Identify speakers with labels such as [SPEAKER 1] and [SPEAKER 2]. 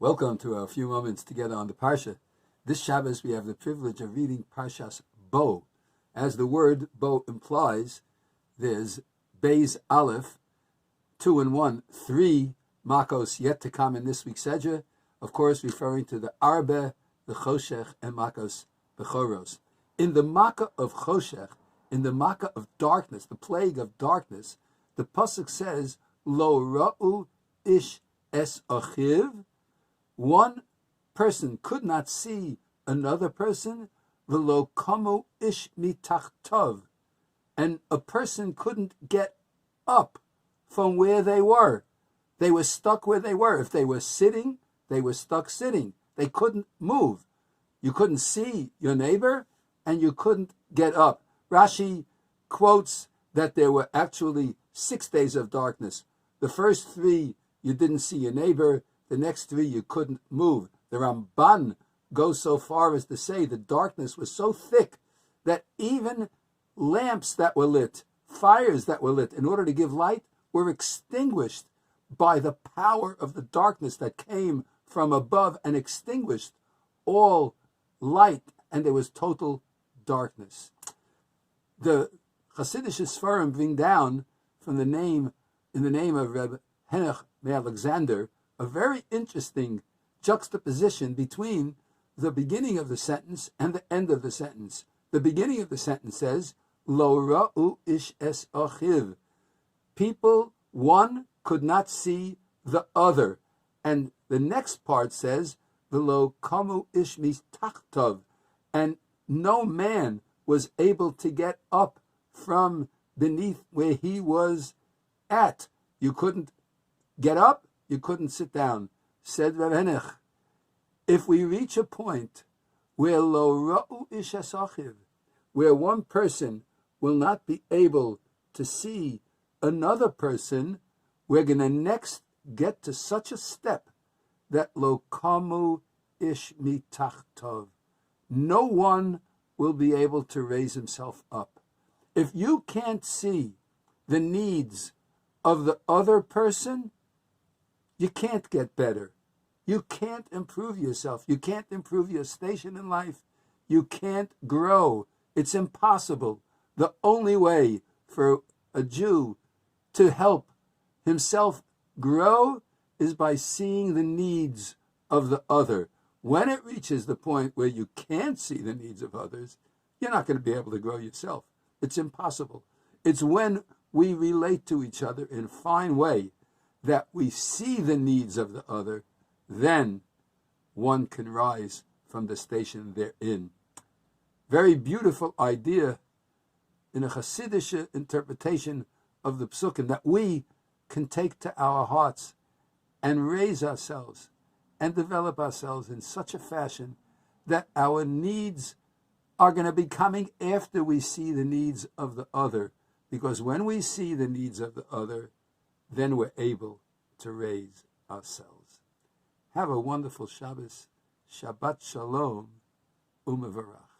[SPEAKER 1] Welcome to a few moments together on the Parsha. This Shabbos we have the privilege of reading Parshas Bo. As the word Bo implies, there's Beis Aleph, 2 and 1, 3 Makos yet to come in this week's Sedra, of course referring to the Arbe, the Choshech, and Makos Bechoros. In the Makkah of Choshech, in the Makkah of darkness, the plague of darkness, the Pasuk says, Lo ra'u ish es achiv. One person could not see another person, v'lo kamu ish mitachtov, and a person couldn't get up from where they were. They were stuck where they were. If they were sitting, they were stuck sitting. They couldn't move. You couldn't see your neighbor, and you couldn't get up. Rashi quotes that there were actually 6 days of darkness. The first 3, you didn't see your neighbor. The next 3, you couldn't move. The Ramban goes so far as to say the darkness was so thick that even lamps that were lit, fires that were lit in order to give light, were extinguished by the power of the darkness that came from above and extinguished all light, and there was total darkness. The Hasidic Sfarim bring down from the name, in the name of Reb Henoch Alexander, a very interesting juxtaposition between the beginning of the sentence and the end of the sentence. The beginning of the sentence says, Lo ra'u ish es achiv. People, one could not see the other. And the next part says, V'lo kamu ish mitachtov. And no man was able to get up from beneath where he was at. You couldn't get up, you couldn't sit down. Said Reb Henoch, if we reach a point where lo ra'u ish es achiv, where one person will not be able to see another person, we're going to next get to such a step that lo kamu ish mitachtov. No one will be able to raise himself up. If you can't see the needs of the other person, you can't get better. You can't improve yourself. You can't improve your station in life. You can't grow. It's impossible. The only way for a Jew to help himself grow is by seeing the needs of the other. When it reaches the point where you can't see the needs of others, you're not going to be able to grow yourself. It's impossible. It's when we relate to each other in a fine way that we see the needs of the other, then one can rise from the station they're in. Very beautiful idea in a Hasidic interpretation of the Psukim that we can take to our hearts and raise ourselves and develop ourselves in such a fashion that our needs are going to be coming after we see the needs of the other. Because when we see the needs of the other, then we're able to raise ourselves. Have a wonderful Shabbos. Shabbat Shalom Umevarach.